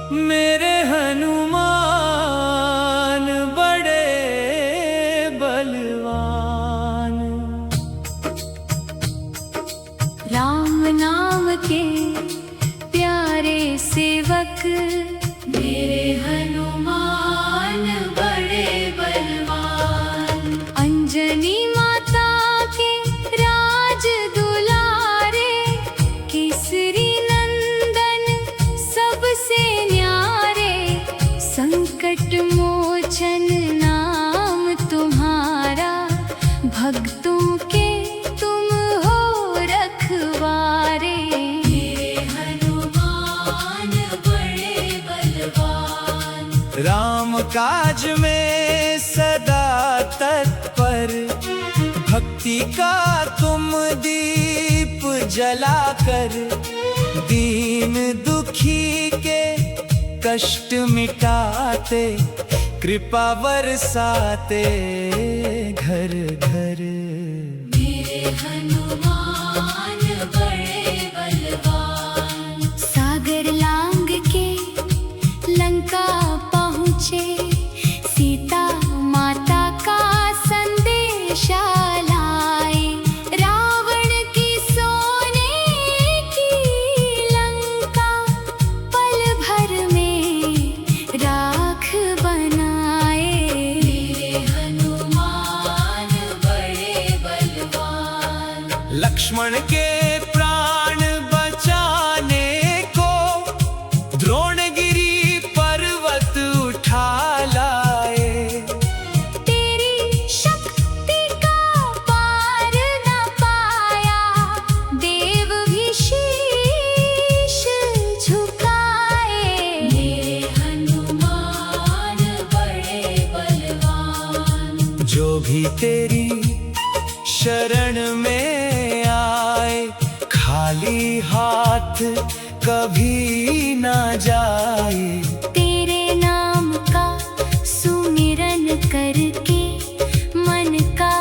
मेरे हनुमान बड़े बलवान। राम नाम के प्यारे सेवक मेरे हनुमान बड़े बलवान। अंजनी माता के राज दुलारे, केसरी नंदन सबसे न्यारे। संकट मोचन नाम तुम्हारा, भक्तों के तुम हो रखवारे। मेरे हनुमान बड़े बलवान। राम काज में सदा तत्पर, भक्ति का तुम दीप जलाकर। दीन दुखी के कष्ट मिटाते, कृपा बरसाते घर घर। मेरे हनुमान बड़े बलवान। सागर लांग के लंका पहुँचे, सीता माता का संदेशा लाए। रावण की सोने की लंका, पल भर में राख बनाए। मेरे हनुमान बड़े बलवान। लक्ष्मण के प्राण बचाने को, द्रोणगिरि पर्वत उठा लाए। तेरी शक्ति का पार न पाया, देव भी शीश झुकाए। मेरे हनुमान बड़े बलवान। जो भी तेरी शरण में आए, खाली हाथ कभी ना जाए। तेरे नाम का सुमिरन करके, मन का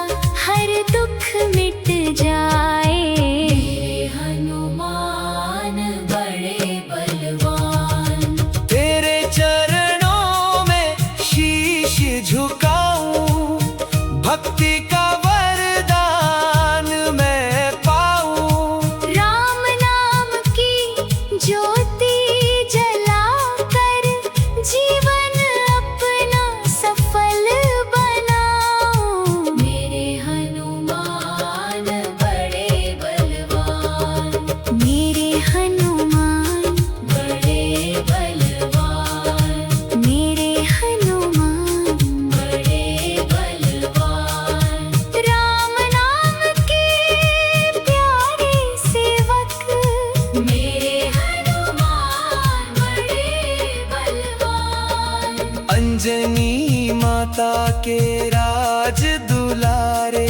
हर दुख मिट जाए। मेरे हनुमान बड़े बलवान। तेरे चरणों में शीश झुकाऊं, भक्ति का वरदान मैं पाऊं। राम नाम की ज्योति जलाकर, जीवन अपना सफल बनाऊं। मेरे हनुमान बड़े बलवान। मेरे हनुमान बड़े बलवान। मेरे हनुमान बड़े बलवान। राम नाम के प्यारे सेवक मेरे हनुमान बड़े बलवान। अंजनी माता के राज दुलारे,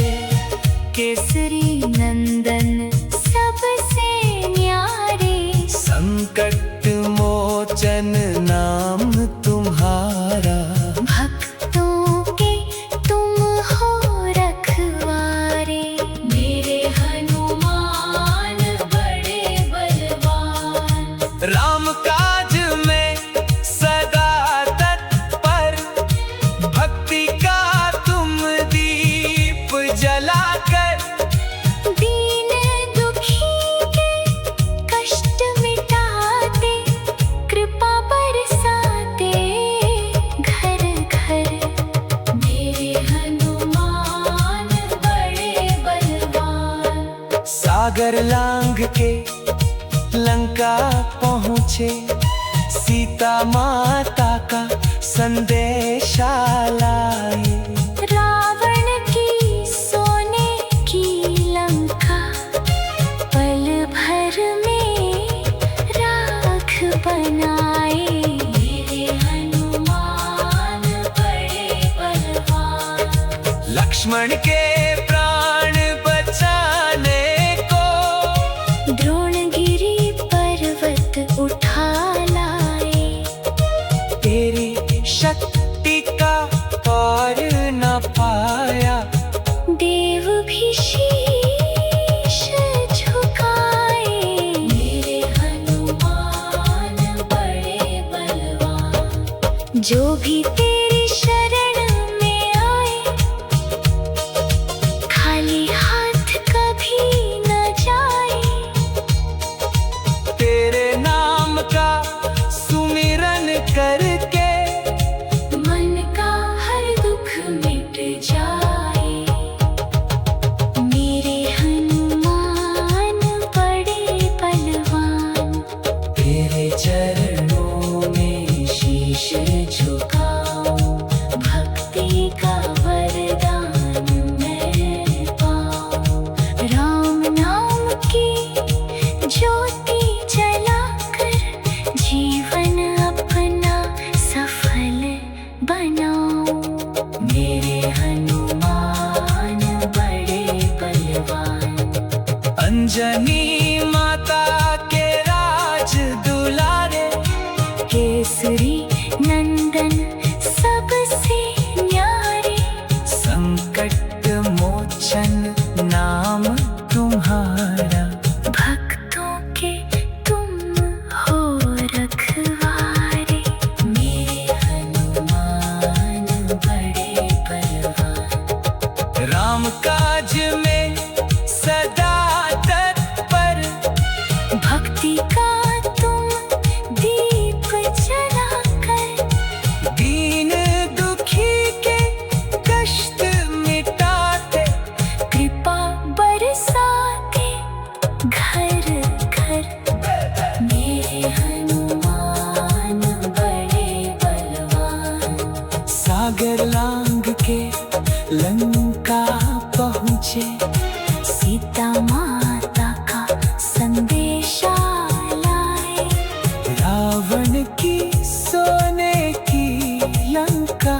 केसरी नंदन सबसे न्यारे। संकट मोचन नाम तुम्हारा, भक्तों के तुम हो रखवारे। मेरे हनुमान बड़े बलवान। राम काज में सदा तत्पर, भक्ति का तुम दीप जलाकर। दीन दुखी के कष्ट मिटाते, कृपा बरसाते घर घर। मेरे हनुमान बड़े बलवान। सागर लांग के लंका पहुँचे, सीता माता का संदेशा लाए। रावण की सोने की लंका, पल भर में राख बनाए। मेरे हनुमान बड़े बलवान। लक्ष्मण के प्राण बचाने को, द्रोणगिरि पर्वत उठा लाए। तेरी शक्ति का पार न पाया, देव भी शीश झुकाए। मेरे हनुमान बड़े बलवान। जो भी तेरी शरण में आए, खाली हाथ कभी न जाए। तेरे नाम का सुमिरन करके मन का हर दुख मिट जाए। मेरे हनुमान बड़े बलवान, तेरे चरणों में शीश झुकाऊं, भक्ति का वरदान मैं पाऊं। राम नाम की ज्योति जलाकर जीवन अपना सफल बनाऊं। मेरे हनुमान बड़े बलवान, अंजनी माता के राज दुलारे, केसरी नंदन सबसे न्यारे। संकट मोचन नाम तुम्हारा, भक्तों के तुम हो रखवारे। मेरे हनुमान बड़े बलवान, राम काज में सदा तत्पर, भक्ति का तुम दीप जलाकर दीन दुखी के कष्ट मिटाते, कृपा बरसाते घर घर। मेरे हनुमान बड़े बलवान, सागर लांग के लंका पहुँचे, सीता माता का संदेशा लाए। रावण की सोने की लंका,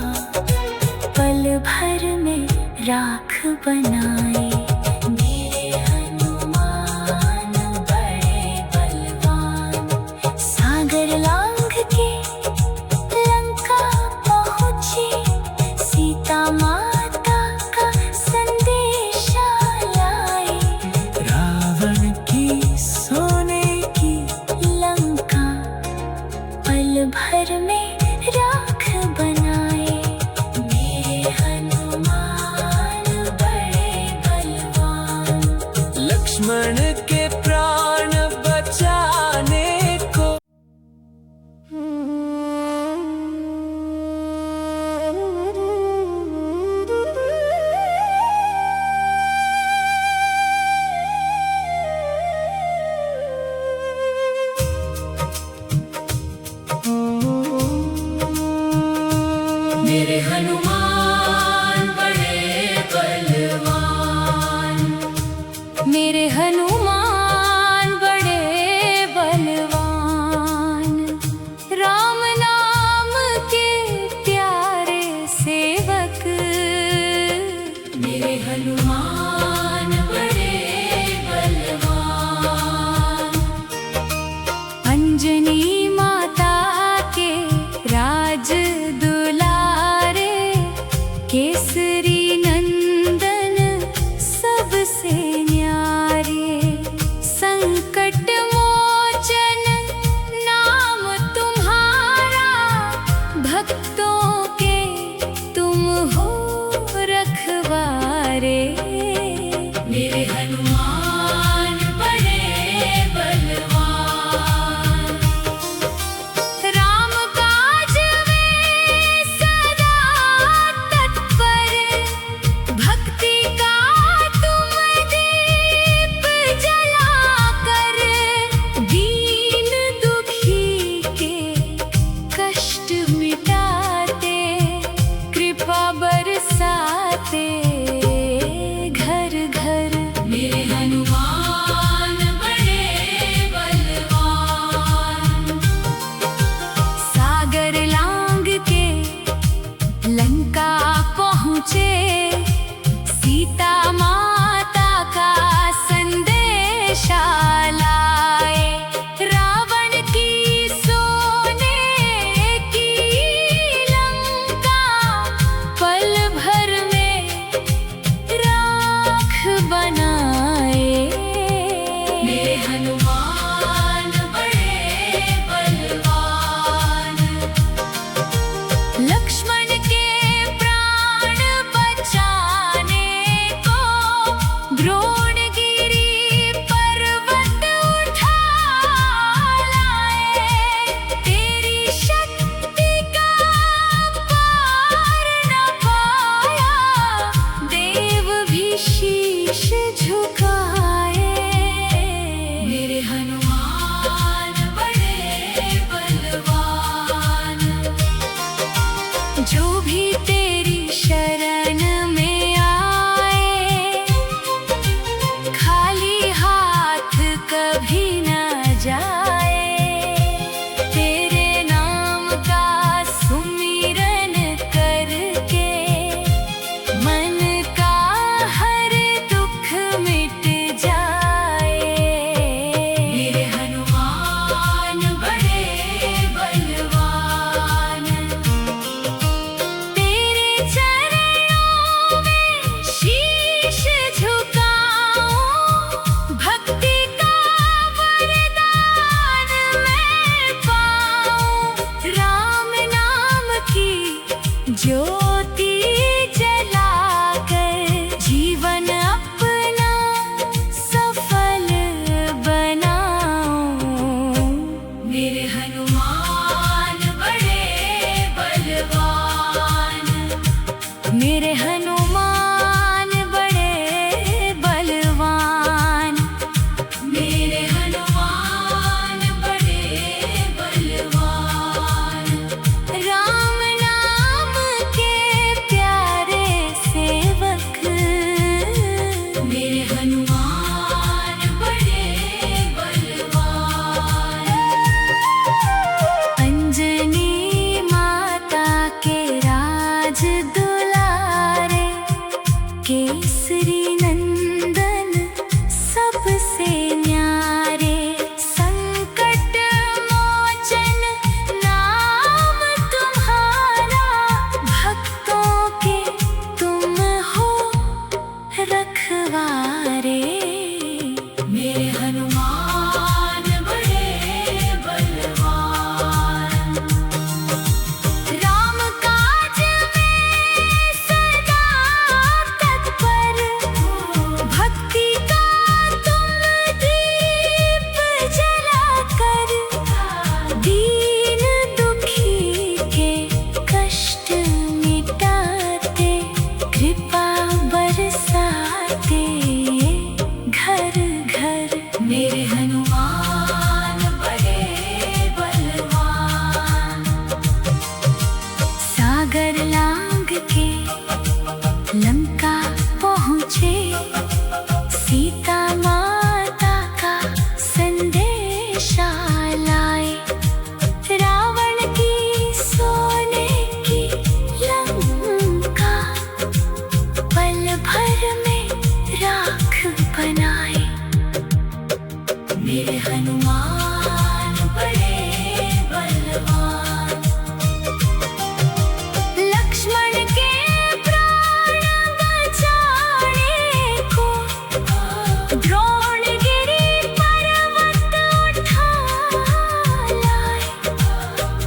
पल भर में राख बनाए। मेरे हनुमान बड़े बलवान, सागर लांघ के लंका पहुँचे, सीता माता का संदेशा लाए। रावण की सोने की लंका पल भर में राख बनाए। मेरे हनुमान बड़े बलवान, लक्ष्मण के प्राण बचाने को। हनुमान बड़े बलवान, मेरे हनुमान बड़े बलवान, मेरे हनुमान बड़े बलवान। राम नाम के प्यारे सेवक, मेरे हनुमान बड़े बलवान। अंजनी माता के राज दुलारे, केसरी नंदन सबसे न्यारे। संकट मोचन नाम तुम्हारा, भक्तों के तुम हो रखवारे, मेरे हनुमान बड़े बलवान। राम काज में सदा तत्पर, भक्ति का तुम दीप जलाकर, दीन दुखी के कष्ट मिटाते, कृपा बरसाते घर घर, मेरे हनुमान बड़े बलवान। सागर लांघ के लंका पहुँचे, सीता माता का संदेशा लाए। रावण की सोने की लंका, पल भर में राख बनाए, मेरे हनुमान बड़े बलवान। लक्ष्मण के प्राण बचाने को, द्रोणगिरि पर्वत उठा लाए।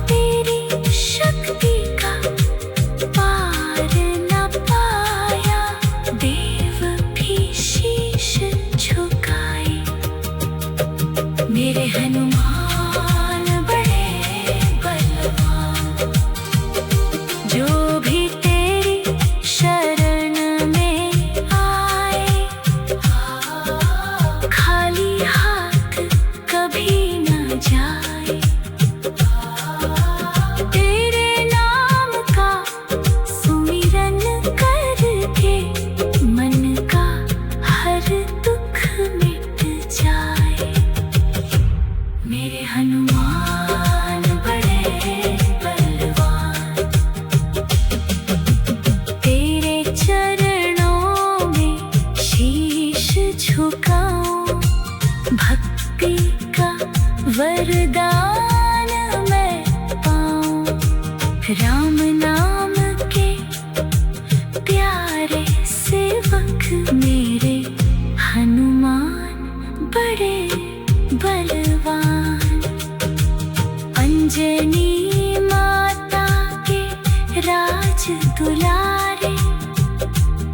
तेरी शक्ति का पार न पाया, देव भी शीश झुकाए, मेरे हनुमान बड़े बलवान। जो भी तेरी शरण में आए, खाली हाथ कभी न जाए। तेरे नाम का सुमिरन करके, मन का हर दुख मिट जाए, मेरे हनुमान बड़े बलवान। तेरे चरणों में शीश झुकाऊं, भक्ति का वरदान मैं पाऊं। राम नाम के प्यारे सेवक, मेरे हनुमान बड़े बलवान। अंजनी माता के राज दुलारे,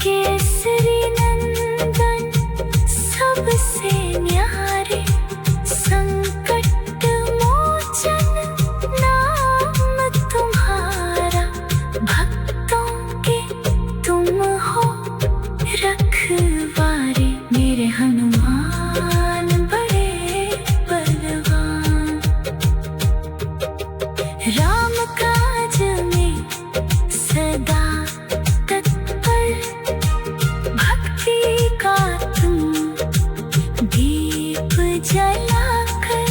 केसरी नंदन सबसे न्यारे। संकट मोचन नाम तुम्हारा, भक्तों के तुम हो रखवारे, मेरे हनुमान बड़े बलवान। राम काज में सदा तत्पर, भक्ति का तुम दीप जलाकर,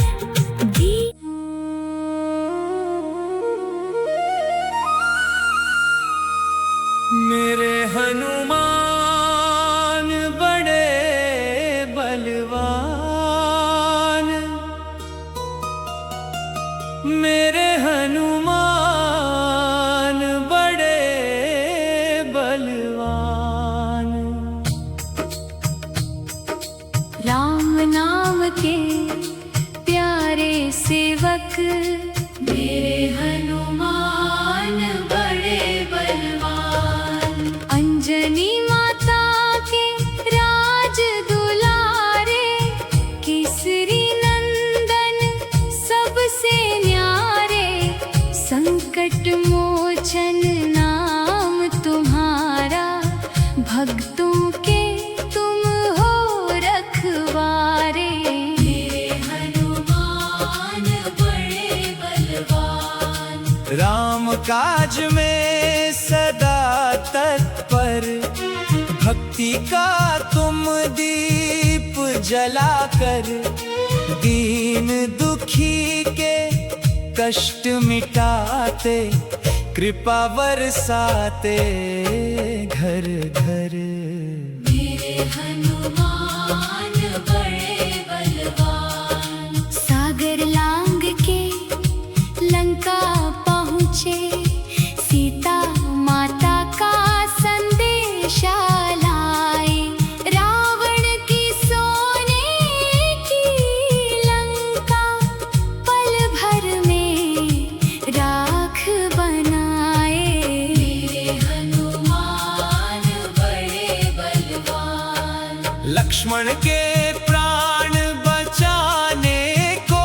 मेरे हनुमान बड़े बलवान, मेरे हनुमान बड़े बलवान। राम नाम के प्यारे सेवक, मेरे हनुमान बड़े बलवान। अंजनी माता के राज दुलारे, केसरी नंदन सबसे न्यारे। राम काज में सदा तत्पर, भक्ति का तुम दीप जलाकर, दीन दुखी के कष्ट मिटाते, कृपा बरसाते घर घर। मेरे हनुमान बड़े बलवान, सागर लांग के लंका पहुँचे, सीता माता का संदेशा लाए, रावण की सोने की लंका पल भर में राख बनाए। मेरे हनुमान बड़े बलवान, लक्ष्मण के प्राण बचाने को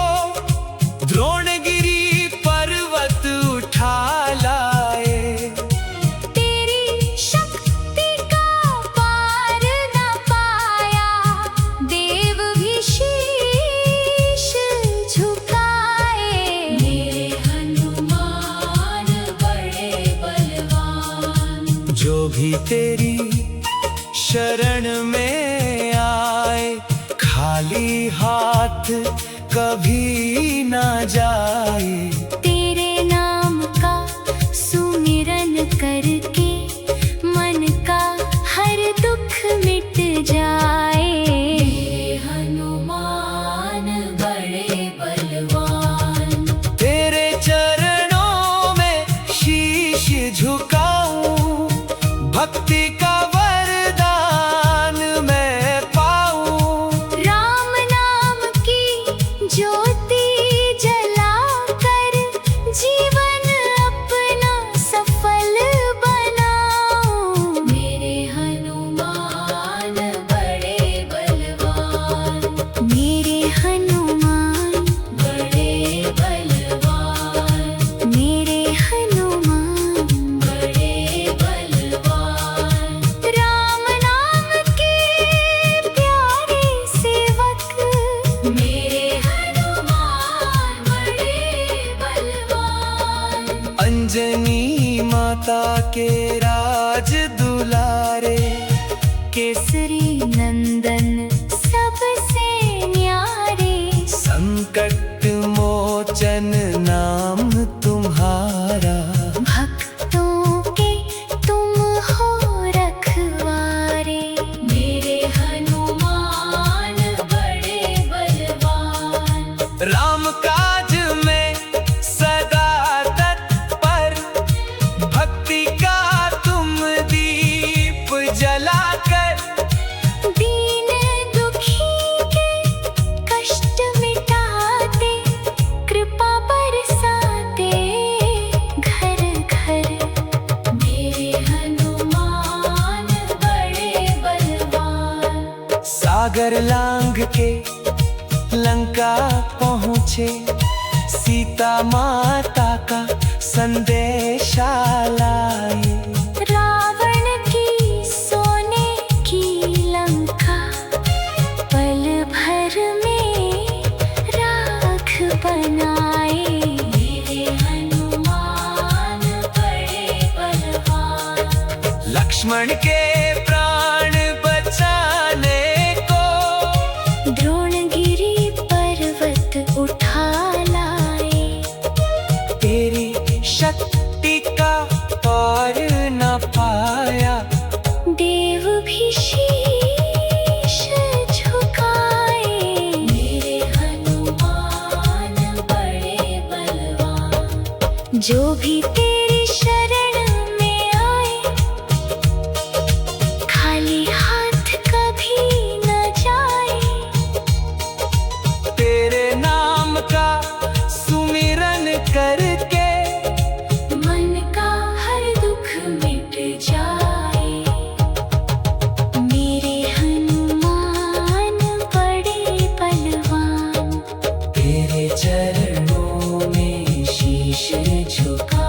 द्रोणगिरी पर्वत उठा लाए, तेरी शक्ति का पार न पाया, देव भी शीश झुकाए। मेरे हनुमान बड़े बलवान, जो भी तेरी शरण में आए, खाली हाथ कभी ना जाए। तेरे नाम का सुमिरन करके मन का हर दुख मिट जाए। मेरे हनुमान बड़े बलवान, तेरे चरणों में शीश झुकाऊं, भक्ति का वरदान मैं पाऊं। राम नाम की ज्योति जलाकर जीवन अपना सफल बनाऊं। मेरे हनुमान बड़े बलवान, मेरे हनुमान बड़े बलवान, मेरे हनुमान बड़े बलवान। राम नाम के प्यारे सेवक, मेरे हनुमान बड़े बलवान। अंजनी माता के राज दुलारे, केसरी नंदन सबसे न्यारे, संकट मोचन नाम तुम्हारा। भक्तों के तुम हो रखवारे। मेरे हनुमान बड़े बलवान, राम काज में सदा तत्पर, भक्ति का तुम दीप जलाकर, दीन दुखी के कष्ट मिटाते, कृपा बरसाते घर घर। मेरे हनुमान बड़े बलवान, सागर लांग के लंका पहुँचे, सीता माता का संदेशा लाए। रावण की सोने की लंका पल भर में राख बनाए। मेरे हनुमान बड़े बलवान, लक्ष्मण के प्राण बचाने को द्रोणगिरी पर्वत उठा लाए, तेरी शक्ति का पार न पाया। देव भी शीश झुकाए। मेरे हनुमान बड़े बलवान, जो भी तेरी शरण में आए, खाली हाथ कभी न जाए। तेरे नाम का सुमिरन करके, मन का हर दुख मिट जाए। मेरे हनुमान बड़े बलवान, तेरे चरणों में शीश झुका